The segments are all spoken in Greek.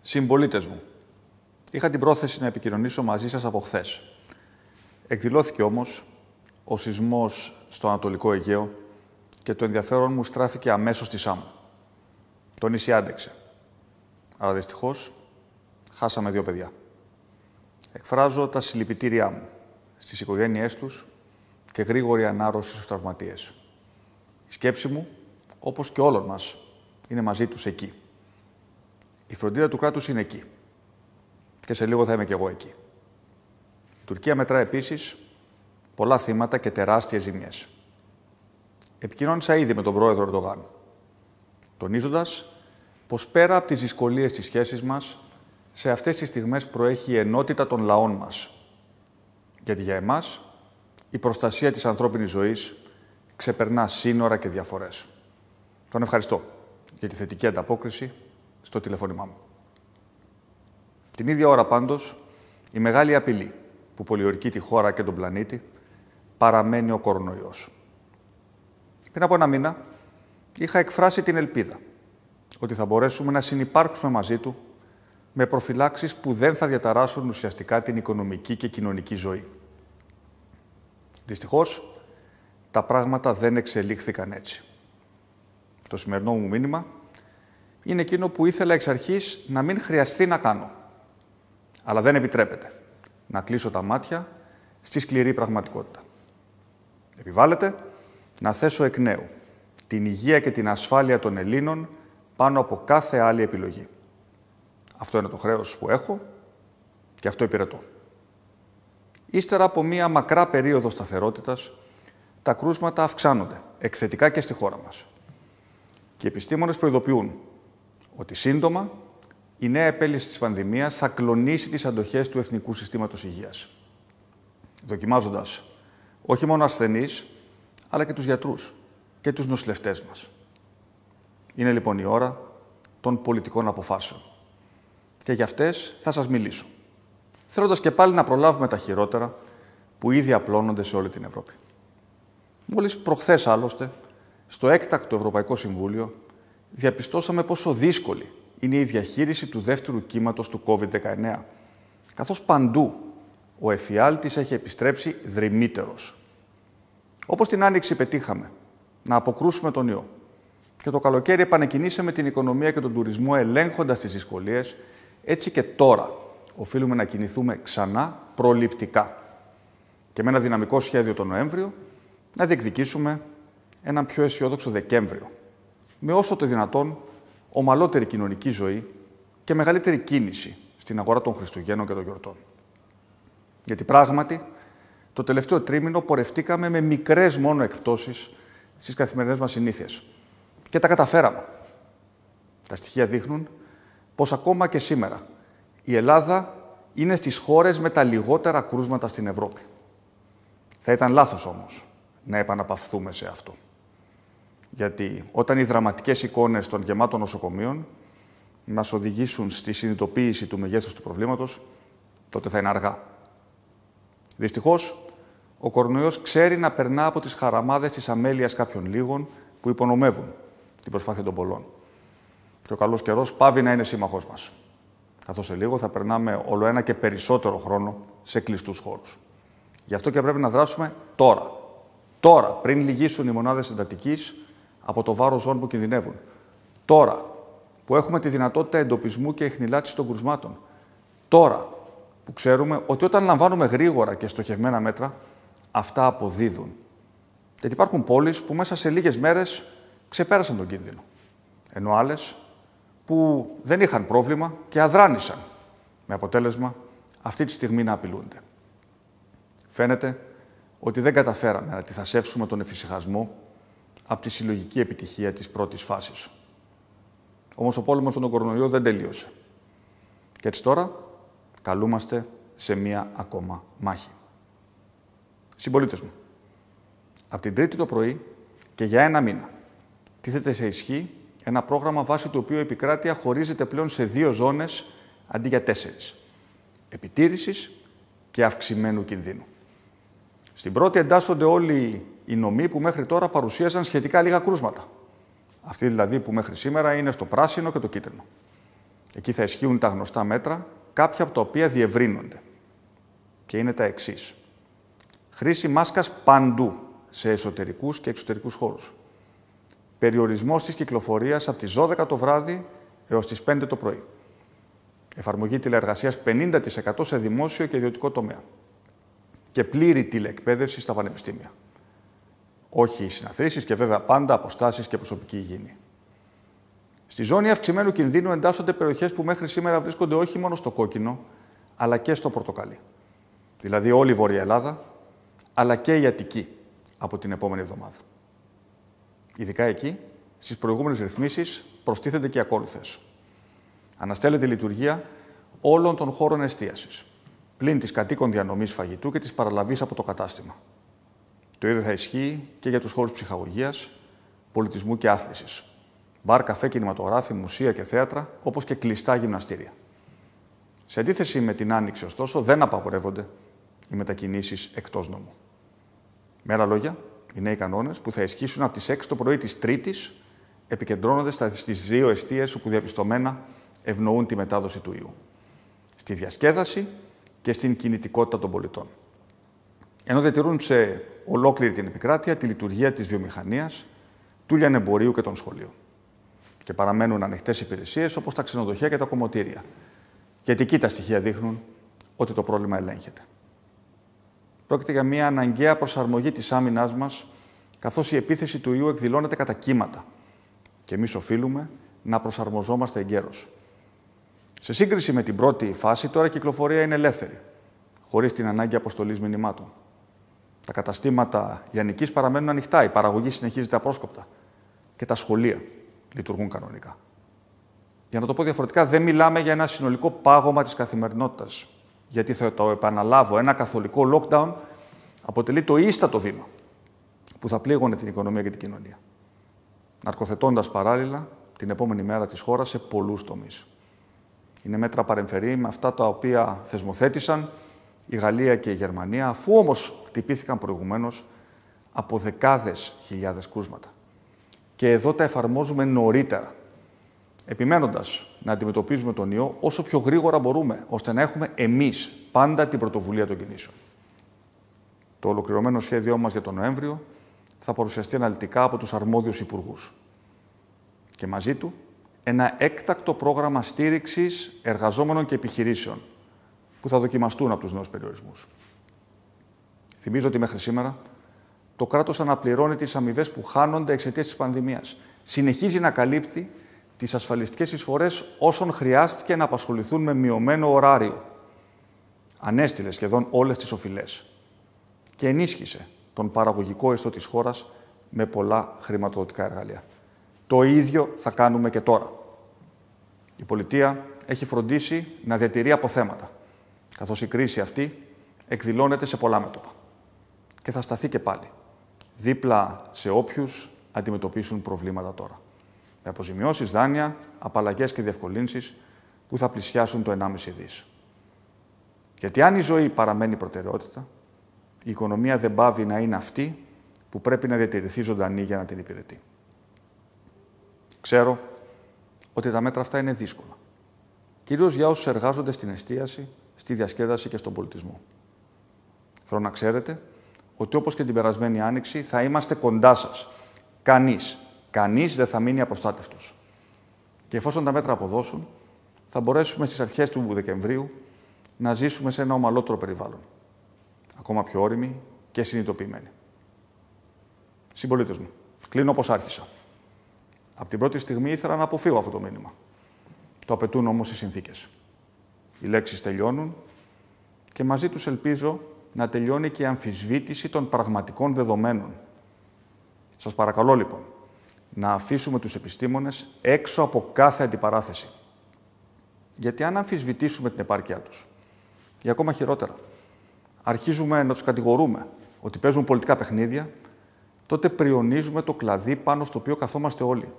Συμπολίτες μου, είχα την πρόθεση να επικοινωνήσω μαζί σας από χθες. Εκδηλώθηκε όμως ο σεισμός στο Ανατολικό Αιγαίο και το ενδιαφέρον μου στράφηκε αμέσως στη Σάμο. Το νησί άντεξε. Αλλά δυστυχώς χάσαμε 2 παιδιά. Εκφράζω τα συλληπιτήριά μου στις οικογένειές τους και γρήγορη ανάρρωση στους τραυματίες. Η σκέψη μου, όπως και όλων μας, είναι μαζί τους εκεί. Η φροντίδα του κράτους είναι εκεί. Και σε λίγο θα είμαι κι εγώ εκεί. Η Τουρκία μετρά επίσης πολλά θύματα και τεράστιες ζημιές. Επικοινώνησα ήδη με τον πρόεδρο Ερντογάν, τονίζοντας πως πέρα από τις δυσκολίες της σχέσης μας, σε αυτές τις στιγμές προέχει η ενότητα των λαών μας. Γιατί για εμάς, η προστασία της ανθρώπινης ζωής ξεπερνά σύνορα και διαφορές. Τον ευχαριστώ για τη θετική ανταπόκριση στο τηλεφώνημά μου. Την ίδια ώρα πάντως, η μεγάλη απειλή που πολιορκεί τη χώρα και τον πλανήτη παραμένει ο κορονοϊός. Πριν από 1 μήνα, είχα εκφράσει την ελπίδα ότι θα μπορέσουμε να συνυπάρξουμε μαζί του με προφυλάξεις που δεν θα διαταράσσουν ουσιαστικά την οικονομική και κοινωνική ζωή. Δυστυχώς, τα πράγματα δεν εξελίχθηκαν έτσι. Το σημερινό μου μήνυμα είναι εκείνο που ήθελα εξ αρχής να μην χρειαστεί να κάνω. Αλλά δεν επιτρέπεται να κλείσω τα μάτια στη σκληρή πραγματικότητα. Επιβάλλεται να θέσω εκ νέου την υγεία και την ασφάλεια των Ελλήνων πάνω από κάθε άλλη επιλογή. Αυτό είναι το χρέος που έχω και αυτό υπηρετώ. Ύστερα από μία μακρά περίοδο σταθερότητας, τα κρούσματα αυξάνονται εκθετικά και στη χώρα μας. Και οι επιστήμονες προειδοποιούν ότι σύντομα η νέα επέλυση της πανδημίας θα κλονίσει τις αντοχές του Εθνικού Συστήματος Υγείας, δοκιμάζοντας όχι μόνο ασθενείς, αλλά και τους γιατρούς και τους νοσηλευτές μας. Είναι λοιπόν η ώρα των πολιτικών αποφάσεων. Και για αυτές θα σας μιλήσω, θέλοντας και πάλι να προλάβουμε τα χειρότερα που ήδη απλώνονται σε όλη την Ευρώπη. Μόλις προχθές, άλλωστε, στο έκτακτο Ευρωπαϊκό Συμβούλιο, διαπιστώσαμε πόσο δύσκολη είναι η διαχείριση του δεύτερου κύματος του COVID-19, καθώς παντού ο εφιάλτης έχει επιστρέψει δρυμύτερος. Όπως την Άνοιξη πετύχαμε να αποκρούσουμε τον ιό και το καλοκαίρι επανεκκινήσαμε την οικονομία και τον τουρισμό ελέγχοντας τις δυσκολίες, έτσι και τώρα οφείλουμε να κινηθούμε ξανά προληπτικά και με ένα δυναμικό σχέδιο τον Νοέμβριο να διεκδικήσουμε έναν πιο αισιόδοξο Δεκέμβριο, με όσο το δυνατόν ομαλότερη κοινωνική ζωή και μεγαλύτερη κίνηση στην αγορά των Χριστουγέννων και των γιορτών. Γιατί πράγματι, το τελευταίο τρίμηνο πορευτήκαμε με μικρές μόνο εκπτώσεις στις καθημερινές μας συνήθειες. Και τα καταφέραμε. Τα στοιχεία δείχνουν πως ακόμα και σήμερα η Ελλάδα είναι στις χώρες με τα λιγότερα κρούσματα στην Ευρώπη. Θα ήταν λάθος όμως να επαναπαυθούμε σε αυτό. Γιατί όταν οι δραματικές εικόνες των γεμάτων νοσοκομείων μας οδηγήσουν στη συνειδητοποίηση του μεγέθους του προβλήματος, τότε θα είναι αργά. Δυστυχώς, ο κορονοϊός ξέρει να περνά από τις χαραμάδες της αμέλειας κάποιων λίγων που υπονομεύουν την προσπάθεια των πολλών. Και ο καλός καιρός πάβει να είναι σύμμαχός μας, καθώς σε λίγο θα περνάμε όλο ένα και περισσότερο χρόνο σε κλειστούς χώρους. Γι' αυτό και πρέπει να δράσουμε τώρα. Τώρα, πριν λυγίσουν οι μονάδες εντατικής από το βάρος ζώων που κινδυνεύουν. Τώρα, που έχουμε τη δυνατότητα εντοπισμού και εχνηλάτησης των κρουσμάτων. Τώρα, που ξέρουμε ότι όταν λαμβάνουμε γρήγορα και στοχευμένα μέτρα, αυτά αποδίδουν. Γιατί υπάρχουν πόλεις που μέσα σε λίγες μέρες ξεπέρασαν τον κίνδυνο. Ενώ άλλες που δεν είχαν πρόβλημα και αδράνησαν, με αποτέλεσμα αυτή τη στιγμή να απειλούνται. Φαίνεται ότι δεν καταφέραμε να αντιθασεύσουμε τον εφησυχασμό από τη συλλογική επιτυχία της πρώτης φάσης. Όμως ο πόλεμος με τον κορονοϊό δεν τελείωσε. Και έτσι τώρα καλούμαστε σε μία ακόμα μάχη. Συμπολίτες μου, από την Τρίτη το πρωί και για 1 μήνα τίθεται σε ισχύ ένα πρόγραμμα βάσει του οποίου η επικράτεια χωρίζεται πλέον σε 2 ζώνες αντί για 4. Επιτήρησης και αυξημένου κινδύνου. Στην πρώτη εντάσσονται όλοι οι νομοί που μέχρι τώρα παρουσίαζαν σχετικά λίγα κρούσματα. Αυτοί δηλαδή που μέχρι σήμερα είναι στο πράσινο και το κίτρινο. Εκεί θα ισχύουν τα γνωστά μέτρα, κάποια από τα οποία διευρύνονται. Και είναι τα εξής. Χρήση μάσκας παντού, σε εσωτερικούς και εξωτερικούς χώρους. Περιορισμός της κυκλοφορίας από τις 12 το βράδυ έως τις 5 το πρωί. Εφαρμογή τηλεεργασίας 50% σε δημόσιο και ιδιωτικό τομέα. Και πλήρη τηλεεκπαίδευση στα πανεπιστήμια. Όχι συναθρήσεις και βέβαια πάντα αποστάσεις και προσωπική υγιεινή. Στη ζώνη αυξημένου κινδύνου εντάσσονται περιοχές που μέχρι σήμερα βρίσκονται όχι μόνο στο κόκκινο, αλλά και στο πορτοκαλί. Δηλαδή όλη η Βόρεια Ελλάδα, αλλά και η Αττική από την επόμενη εβδομάδα. Ειδικά εκεί, στις προηγούμενες ρυθμίσεις, προστίθενται και οι ακόλουθες. Αναστέλλεται η λειτουργία όλων των χώρων εστίασης, πλην της κατοίκων διανομής φαγητού και της παραλαβής από το κατάστημα. Το ίδιο θα ισχύει και για τους χώρους ψυχαγωγίας, πολιτισμού και άθλησης. Μπαρ, καφέ, κινηματογράφοι, μουσεία και θέατρα, όπως και κλειστά γυμναστήρια. Σε αντίθεση με την Άνοιξη, ωστόσο, δεν απαγορεύονται οι μετακινήσεις εκτός νόμου. Με άλλα λόγια, οι νέοι κανόνες που θα ισχύσουν από τις 6 το πρωί της Τρίτης επικεντρώνονται στις δύο εστίες όπου διαπιστωμένα ευνοούν τη μετάδοση του ιού. Στη διασκέδαση και στην κινητικότητα των πολιτών. Ενώ διατηρούν σε ολόκληρη την επικράτεια τη λειτουργία της βιομηχανίας, του λιανεμπορίου και των σχολείων. Και παραμένουν ανοιχτές υπηρεσίες όπως τα ξενοδοχεία και τα κομμωτήρια. Γιατί εκεί τα στοιχεία δείχνουν ότι το πρόβλημα ελέγχεται. Πρόκειται για μια αναγκαία προσαρμογή της άμυνάς μας, καθώς η επίθεση του ιού εκδηλώνεται κατά κύματα. Και εμείς οφείλουμε να προσαρμοζόμαστε εγκαίρως. Σε σύγκριση με την πρώτη φάση, τώρα η κυκλοφορία είναι ελεύθερη, χωρίς την ανάγκη αποστολής μηνυμάτων. Τα καταστήματα λιανικής παραμένουν ανοιχτά, η παραγωγή συνεχίζεται απρόσκοπτα και τα σχολεία λειτουργούν κανονικά. Για να το πω διαφορετικά, δεν μιλάμε για ένα συνολικό πάγωμα της καθημερινότητας, γιατί θα το επαναλάβω, ένα καθολικό lockdown αποτελεί το ίστατο βήμα που θα πλήγωνε την οικονομία και την κοινωνία, ναρκοθετώντας παράλληλα την επόμενη μέρα της χώρας σε πολλούς τομείς. Είναι μέτρα παρεμφερή με αυτά τα οποία θεσμοθέτησαν η Γαλλία και η Γερμανία, αφού όμως χτυπήθηκαν προηγουμένως από δεκάδες χιλιάδες κρούσματα. Και εδώ τα εφαρμόζουμε νωρίτερα, επιμένοντας να αντιμετωπίζουμε τον ιό όσο πιο γρήγορα μπορούμε, ώστε να έχουμε εμείς πάντα την πρωτοβουλία των κινήσεων. Το ολοκληρωμένο σχέδιό μας για τον Νοέμβριο θα παρουσιαστεί αναλυτικά από τους αρμόδιους υπουργούς. Και μαζί του ένα έκτακτο πρόγραμμα στήριξης εργαζόμενων και επιχειρήσεων που θα δοκιμαστούν από τους νέους περιορισμούς. Θυμίζω ότι μέχρι σήμερα το κράτος αναπληρώνει τις αμοιβές που χάνονται εξαιτίας της πανδημίας. Συνεχίζει να καλύπτει τις ασφαλιστικές εισφορές όσων χρειάστηκε να απασχοληθούν με μειωμένο ωράριο. Ανέστηλε σχεδόν όλες τις οφειλές και ενίσχυσε τον παραγωγικό ιστό της χώρας με πολλά χρηματοδοτικά εργαλεία. Το ίδιο θα κάνουμε και τώρα. Η πολιτεία έχει φροντίσει να διατηρεί αποθέματα, καθώς η κρίση αυτή εκδηλώνεται σε πολλά μέτωπα. Και θα σταθεί και πάλι, δίπλα σε όποιους αντιμετωπίσουν προβλήματα τώρα. Με αποζημιώσεις, δάνεια, απαλλαγές και διευκολύνσεις που θα πλησιάσουν το 1,5 δις. Γιατί αν η ζωή παραμένει προτεραιότητα, η οικονομία δεν πάβει να είναι αυτή που πρέπει να διατηρηθεί ζωντανή για να την υπηρετεί. Ξέρω ότι τα μέτρα αυτά είναι δύσκολα, κυρίως για όσους εργάζονται στην εστίαση, στη διασκέδαση και στον πολιτισμό. Θέλω να ξέρετε ότι όπως και την περασμένη Άνοιξη θα είμαστε κοντά σας. Κανείς δεν θα μείνει απροστάτευτος. Και εφόσον τα μέτρα αποδώσουν, θα μπορέσουμε στις αρχές του Δεκεμβρίου να ζήσουμε σε ένα ομαλότερο περιβάλλον. Ακόμα πιο όριμοι και συνειδητοποιημένοι. Συμπολίτες μου, κλείνω όπως άρχισα. Από την πρώτη στιγμή ήθελα να αποφύγω αυτό το μήνυμα. Το απαιτούν όμως οι συνθήκες. Οι λέξεις τελειώνουν και μαζί τους ελπίζω να τελειώνει και η αμφισβήτηση των πραγματικών δεδομένων. Σας παρακαλώ λοιπόν να αφήσουμε τους επιστήμονες έξω από κάθε αντιπαράθεση. Γιατί αν αμφισβητήσουμε την επάρκειά τους, ή ακόμα χειρότερα, αρχίζουμε να τους κατηγορούμε ότι παίζουν πολιτικά παιχνίδια, τότε πριονίζουμε το κλαδί πάνω στο οποίο καθόμαστε όλοι.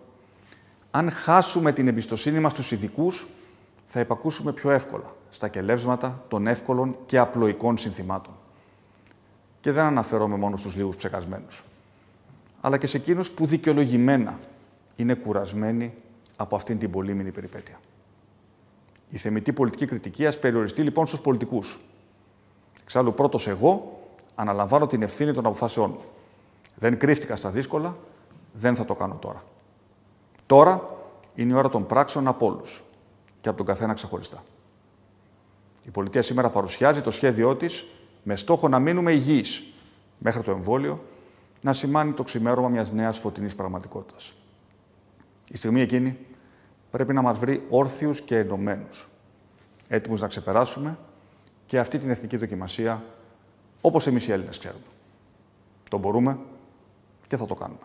Αν χάσουμε την εμπιστοσύνη μας στους ειδικούς, θα υπακούσουμε πιο εύκολα στα κελεύσματα των εύκολων και απλοϊκών συνθημάτων. Και δεν αναφέρομαι μόνο στους λίγους ψεκασμένους, αλλά και σε εκείνους που δικαιολογημένα είναι κουρασμένοι από αυτήν την πολύμηνη περιπέτεια. Η θεμιτή πολιτική κριτική ας περιοριστεί λοιπόν στους πολιτικούς. Εξάλλου, πρώτος εγώ αναλαμβάνω την ευθύνη των αποφάσεών μου. Δεν κρύφτηκα στα δύσκολα, δεν θα το κάνω τώρα. Τώρα είναι η ώρα των πράξεων από όλους και από τον καθένα ξεχωριστά. Η πολιτεία σήμερα παρουσιάζει το σχέδιό της με στόχο να μείνουμε υγιείς μέχρι το εμβόλιο να σημάνει το ξημέρωμα μιας νέας φωτεινής πραγματικότητας. Η στιγμή εκείνη πρέπει να μας βρει όρθιους και ενωμένους, έτοιμους να ξεπεράσουμε και αυτή την εθνική δοκιμασία όπως εμείς οι Έλληνες ξέρουμε. Το μπορούμε και θα το κάνουμε.